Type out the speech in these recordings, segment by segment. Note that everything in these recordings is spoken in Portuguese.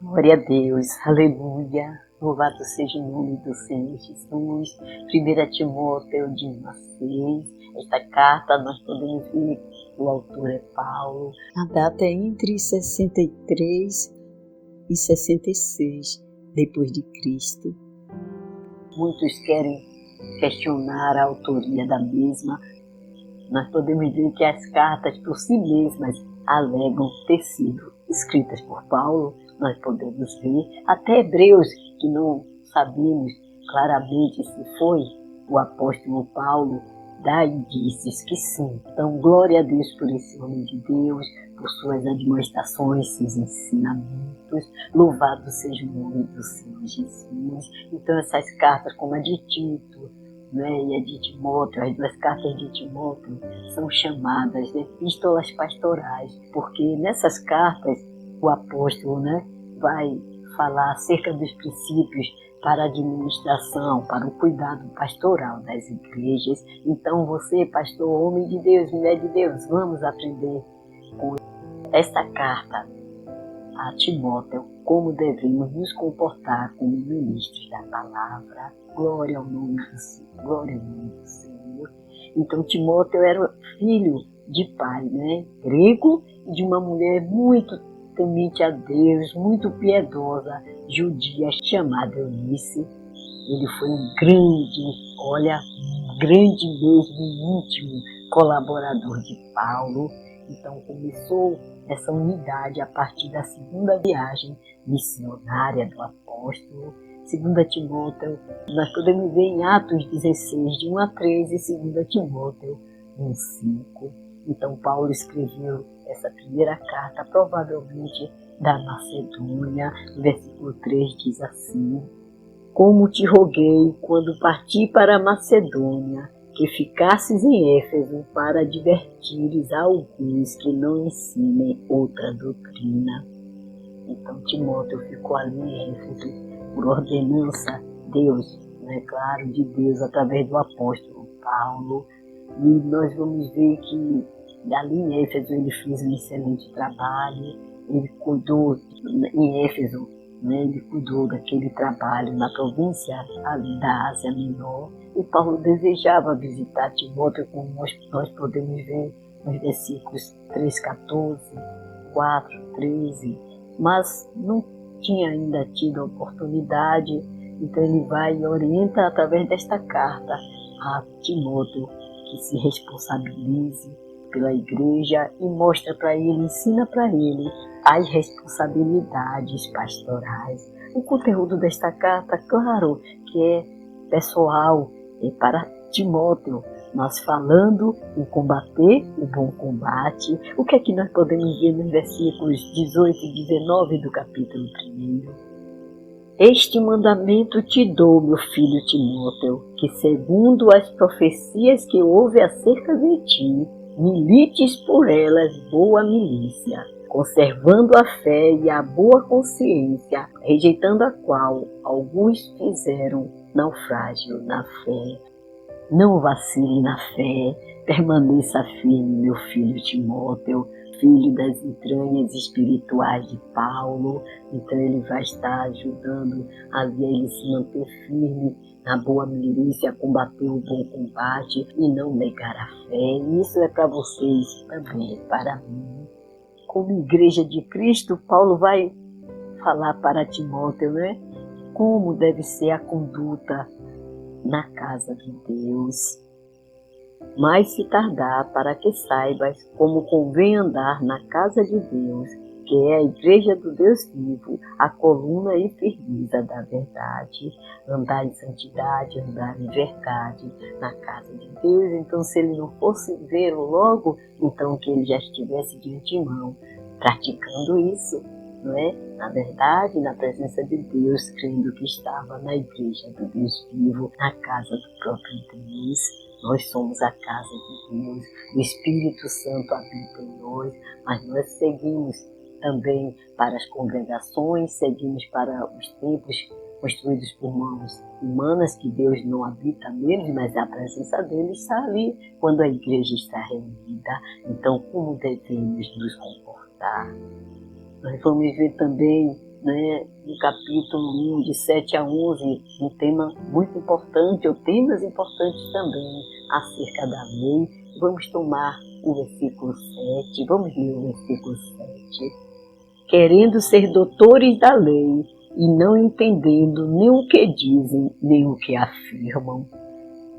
Glória a Deus, aleluia, louvado seja o nome do Senhor Jesus. 1 Timóteo de 1:6, esta carta nós podemos ver que o autor é Paulo. A data é entre 63 e 66 depois de Cristo. Muitos querem questionar a autoria da mesma. Nós podemos ver que as cartas por si mesmas alegam ter sido escritas por Paulo. Nós podemos ver até Hebreus, que não sabemos claramente se foi o apóstolo Paulo, dá indícios que sim. Então, glória a Deus por esse homem de Deus, por suas admoestações, seus ensinamentos. Louvado seja o nome do Senhor Jesus. Então, essas cartas, como a de Tito, e a de Timóteo, as duas cartas de Timóteo, são chamadas de epístolas pastorais, porque nessas cartas o apóstolo vai falar acerca dos princípios para a administração, para o cuidado pastoral das igrejas. Então você, pastor, homem de Deus, mulher de Deus, vamos aprender com esta carta a Timóteo como devemos nos comportar como ministros da palavra. Glória ao nome do Senhor, glória ao nome do Senhor. Então Timóteo era filho de pai, grego, e de uma mulher muito temente a Deus, muito piedosa, judia, chamada Eunice. Ele foi um grande mesmo, íntimo colaborador de Paulo. Então começou essa unidade a partir da segunda viagem missionária do apóstolo. 2 Timóteo, nós podemos ver em Atos 16, de 1-13, e 2 Timóteo 1:5. Então Paulo escreveu essa primeira carta, provavelmente da Macedônia. No versículo 3 diz assim: como te roguei quando parti para a Macedônia, que ficasses em Éfeso para advertires a alguns que não ensinem outra doutrina. Então Timóteo ficou ali em Éfeso por ordenança de Deus, através do apóstolo Paulo. E nós vamos ver que ali em Éfeso ele fez um excelente trabalho. Ele cuidou em Éfeso, ele cuidou daquele trabalho na província ali da Ásia Menor. E Paulo desejava visitar Timóteo, como nós podemos ver nos versículos 3:14, 4:13, mas não tinha ainda tido a oportunidade. Então ele vai e orienta através desta carta a Timóteo que se responsabilize pela igreja e mostra para ele, ensina para ele as responsabilidades pastorais. O conteúdo desta carta, claro, que é pessoal, é para Timóteo, nós falando em combater o bom combate. O que é que nós podemos ver nos versículos 18 e 19 do capítulo 1? Este mandamento te dou, meu filho Timóteo, que segundo as profecias que houve acerca de ti, milites por elas boa milícia, conservando a fé e a boa consciência, rejeitando a qual alguns fizeram naufrágio na fé. Não vacile na fé, permaneça firme, meu filho Timóteo, filho das entranhas espirituais de Paulo. Então ele vai estar ajudando ali a ele se manter firme na boa milícia, a combater o bom combate e não negar a fé. E isso é para vocês também, para mim. Como igreja de Cristo, Paulo vai falar para Timóteo, como deve ser a conduta na casa de Deus. Mas se tardar, para que saibas como convém andar na casa de Deus, que é a igreja do Deus vivo, a coluna e firmeza da verdade. Andar em santidade, andar em verdade na casa de Deus. Então, se ele não fosse vê-lo logo, então que ele já estivesse de antemão praticando isso, na verdade, na presença de Deus, crendo que estava na igreja do Deus vivo, na casa do próprio Deus. Nós somos a casa de Deus, o Espírito Santo habita em nós, mas nós seguimos também para as congregações, seguimos para os templos construídos por mãos humanas, que Deus não habita neles, mas a presença dele está ali quando a igreja está reunida. Então, como devemos nos comportar? Nós vamos ver também né, no capítulo 1, de 7 a 11, um tema muito importante, ou temas importantes também, acerca da lei. Vamos tomar o versículo 7, vamos ler o versículo 7. Querendo ser doutores da lei e não entendendo nem o que dizem, nem o que afirmam.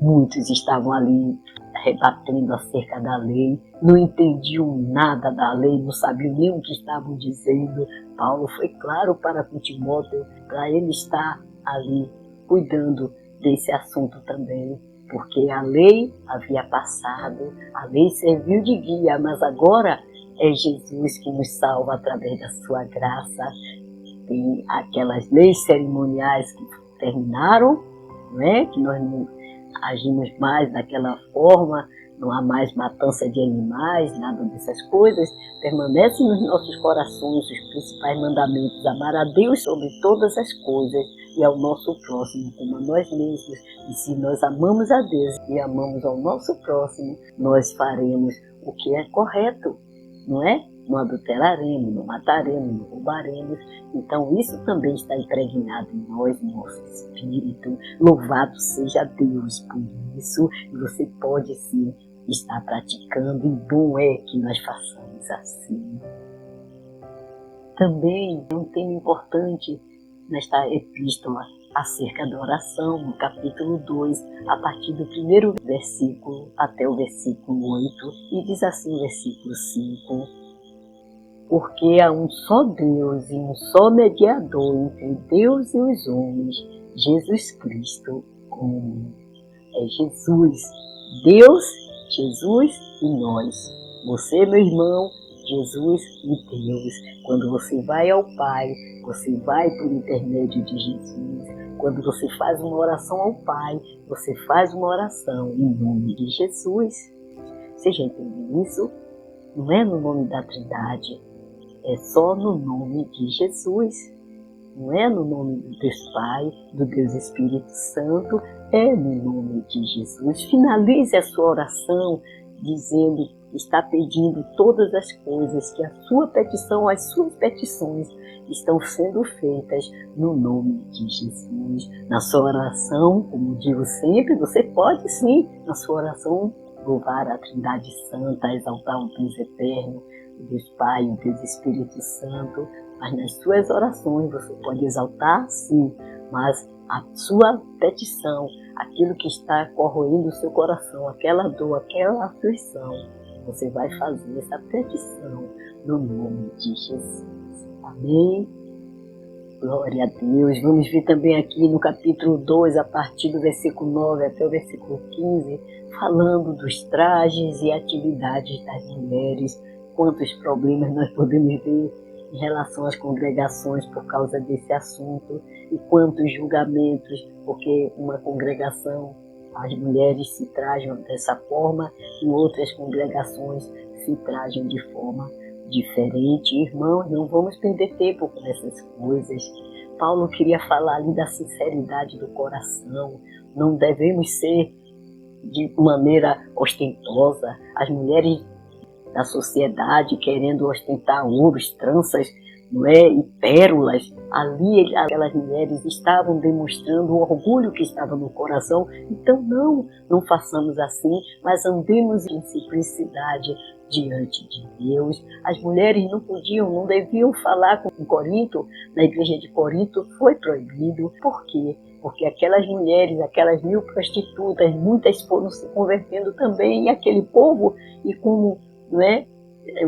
Muitos estavam ali rebatendo acerca da lei, não entendiam nada da lei, não sabiam nem o que estavam dizendo. Paulo foi claro para com Timóteo, para ele estar ali cuidando desse assunto também, porque a lei havia passado, a lei serviu de guia, mas agora é Jesus que nos salva através da sua graça. Tem aquelas leis cerimoniais que terminaram, né? Que nós não agimos mais daquela forma, não há mais matança de animais, nada dessas coisas. Permanecem nos nossos corações os principais mandamentos: amar a Deus sobre todas as coisas e ao nosso próximo como a nós mesmos. E se nós amamos a Deus e amamos ao nosso próximo, nós faremos o que é correto, não é? Não adulteraremos, não mataremos, não roubaremos. Então isso também está impregnado em nós, no nosso espírito. Louvado seja Deus por isso. E você pode sim estar praticando, e bom é que nós façamos assim. Também é um tema importante nesta epístola acerca da oração, no capítulo 2, a partir do primeiro versículo até o versículo 8, e diz assim o versículo 5: porque há um só Deus e um só mediador entre Deus e os homens, Jesus Cristo, homem. É Jesus, Deus, Jesus e nós. Você, meu irmão, Jesus e Deus. Quando você vai ao Pai, você vai por intermédio de Jesus. Quando você faz uma oração ao Pai, você faz uma oração em nome de Jesus. Você já entendeu isso? Não é no nome da Trindade. É só no nome de Jesus, não é no nome do Deus Pai, do Deus Espírito Santo, é no nome de Jesus. Finalize a sua oração dizendo que está pedindo todas as coisas, que a sua petição, as suas petições estão sendo feitas no nome de Jesus. Na sua oração, como digo sempre, você pode sim, na sua oração, louvar a Trindade Santa, exaltar o Deus Eterno, o Deus Pai, o Deus Espírito Santo, mas nas suas orações você pode exaltar sim, mas a sua petição, aquilo que está corroendo o seu coração, aquela dor, aquela aflição, você vai fazer essa petição no nome de Jesus. Amém? Glória a Deus. Vamos ver também aqui no capítulo 2, a partir do versículo 9 até o versículo 15, falando dos trajes e atividades das mulheres. Quantos problemas nós podemos ver em relação às congregações por causa desse assunto, e quantos julgamentos, porque uma congregação, as mulheres se trajam dessa forma, e outras congregações se trajam de forma diferente. Irmãos, não vamos perder tempo com essas coisas. Paulo queria falar ali da sinceridade do coração. Não devemos ser de maneira ostentosa. As mulheres da sociedade querendo ostentar ouros, tranças, não é? E pérolas. Ali aquelas mulheres estavam demonstrando o orgulho que estava no coração. Então não façamos assim, mas andemos em simplicidade diante de Deus. As mulheres não deviam falar com Corinto, na igreja de Corinto foi proibido. Por quê? Porque aquelas mulheres, aquelas 1000 prostitutas, muitas foram se convertendo também, e aquele povo, e como, não é,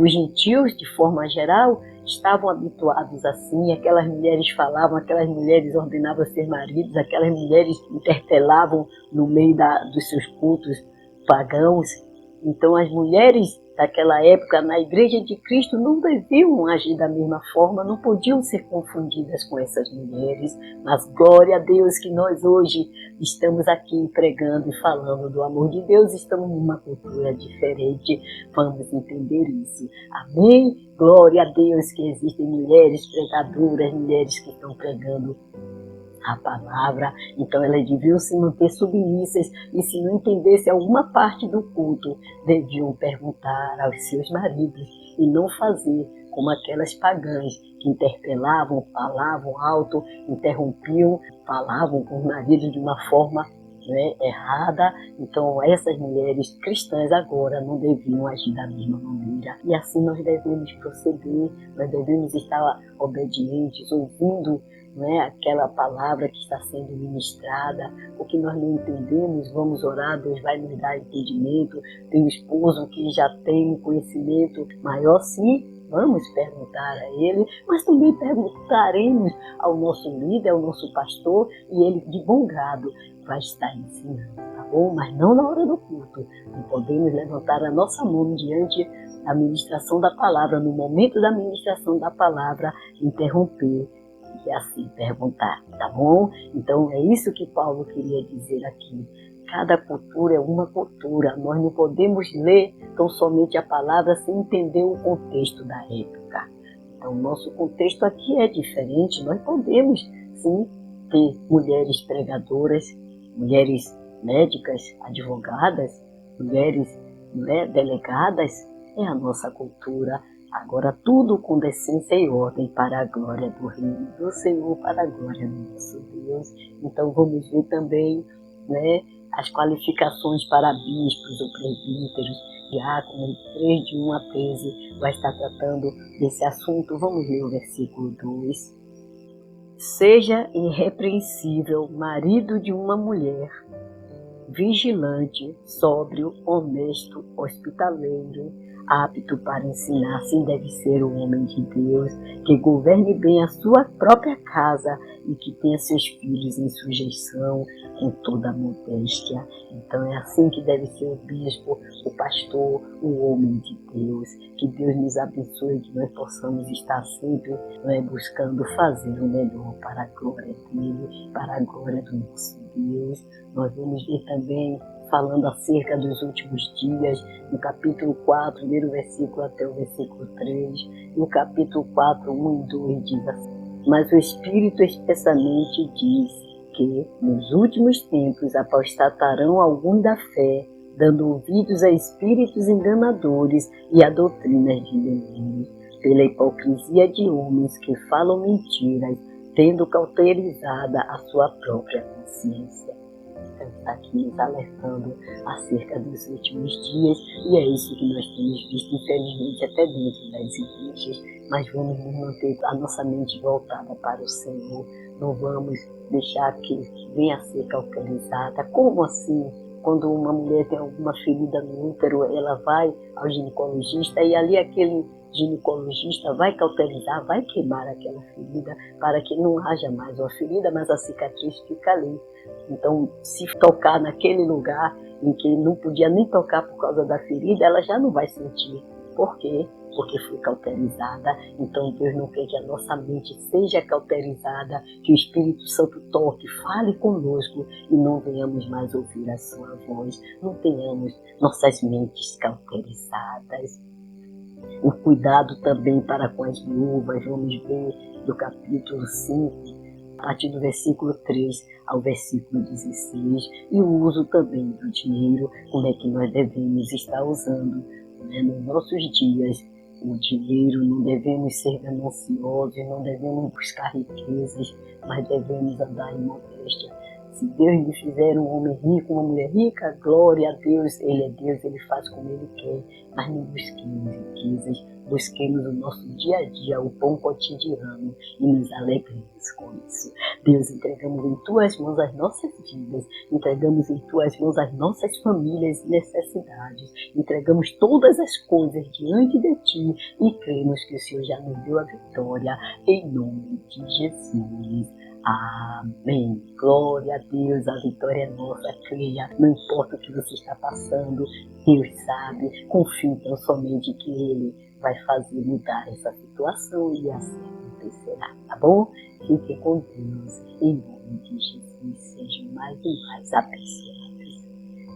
os gentios, de forma geral, estavam habituados assim. Aquelas mulheres falavam, aquelas mulheres ordenavam ser maridos, aquelas mulheres interpelavam no meio dos seus cultos pagãos. Então as mulheres daquela época na igreja de Cristo não deviam agir da mesma forma, não podiam ser confundidas com essas mulheres. Mas glória a Deus que nós hoje estamos aqui pregando e falando do amor de Deus, estamos numa cultura diferente, vamos entender isso. Amém? Glória a Deus que existem mulheres pregadoras, mulheres que estão pregando a palavra. Então elas deviam se manter submissas, e se não entendesse alguma parte do culto, deviam perguntar aos seus maridos, e não fazer como aquelas pagãs que interpelavam, falavam alto, interrompiam, falavam com o marido de uma forma, né, errada. Então essas mulheres cristãs agora não deviam agir da mesma maneira. E assim nós devemos proceder, nós devemos estar obedientes, ouvindo, né, aquela palavra que está sendo ministrada. O que nós não entendemos, vamos orar, Deus vai nos dar entendimento. Tem um esposo que já tem um conhecimento maior, sim, vamos perguntar a ele, mas também perguntaremos ao nosso líder, ao nosso pastor, e ele de bom grado vai estar ensinando, tá bom? Mas não na hora do culto. Não podemos levantar a nossa mão diante da ministração da palavra, no momento da ministração da palavra, interromper e assim perguntar, tá bom? Então é isso que Paulo queria dizer aqui. Cada cultura é uma cultura. Nós não podemos ler tão somente a palavra sem entender o contexto da época. Então, o nosso contexto aqui é diferente. Nós podemos, sim, ter mulheres pregadoras, mulheres médicas, advogadas, mulheres, né, delegadas. É a nossa cultura. Agora, tudo com decência e ordem para a glória do Reino do Senhor, para a glória do nosso Deus. Então, vamos ver também, né, as qualificações para bispos ou presbíteros, diáconos, 3 de 1 a 13, vai estar tratando desse assunto. Vamos ler o versículo 2. Seja irrepreensível, marido de uma mulher, vigilante, sóbrio, honesto, hospitaleiro, apto para ensinar. Assim deve ser o homem de Deus, que governe bem a sua própria casa e que tenha seus filhos em sujeição com toda a modéstia. Então é assim que deve ser o bispo, o pastor, o homem de Deus. Que Deus nos abençoe, que nós possamos estar sempre, né, buscando fazer o melhor para a glória dele, para a glória do nosso Deus. Nós vamos ver também, falando acerca dos últimos dias, no capítulo 4, primeiro versículo até o versículo 3, no capítulo 4, 1 e 2 diz assim: mas o Espírito expressamente diz que nos últimos tempos apostatarão alguns da fé, dando ouvidos a espíritos enganadores e a doutrinas de demônios, pela hipocrisia de homens que falam mentiras, tendo cauterizada a sua própria consciência. Então, está aqui nos alertando acerca dos últimos dias, e é isso que nós temos visto, infelizmente, até dentro das igrejas. Mas vamos nos manter a nossa mente voltada para o Senhor. Não vamos deixar que venha a ser cauterizada. Como assim? Quando uma mulher tem alguma ferida no útero, ela vai ao ginecologista e ali aquele ginecologista vai cauterizar, vai queimar aquela ferida para que não haja mais uma ferida, mas a cicatriz fica ali. Então, se tocar naquele lugar em que não podia nem tocar por causa da ferida, ela já não vai sentir. Por quê? Porque foi cauterizada. Então Deus não quer que a nossa mente seja cauterizada, que o Espírito Santo toque, fale conosco e não venhamos mais ouvir a sua voz, não tenhamos nossas mentes cauterizadas. O cuidado também para com as viúvas, vamos ver do capítulo 5, a partir do versículo 3 ao versículo 16, e o uso também do dinheiro, como é que nós devemos estar usando, né, nos nossos dias. O dinheiro, não devemos ser gananciosos, não devemos buscar riquezas, mas devemos andar em modéstia. Se Deus lhe fizer um homem rico, uma mulher rica, glória a Deus, Ele é Deus, Ele faz como Ele quer, mas não busquemos riquezas, busquemos o nosso dia a dia, o pão cotidiano, e nos alegremos com isso. Deus, entregamos em Tuas mãos as nossas vidas, entregamos em Tuas mãos as nossas famílias e necessidades, entregamos todas as coisas diante de Ti e cremos que o Senhor já nos deu a vitória, em nome de Jesus. Amém. Glória a Deus, a vitória é nossa, creia. Não importa o que você está passando, Deus sabe. Confie tão somente que Ele vai fazer mudar essa situação e assim acontecerá, tá bom? Fiquem com Deus, em nome de Jesus, sejam mais e mais abençoados.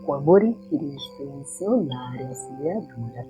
Com amor em Cristo, missionária, auxiliadora.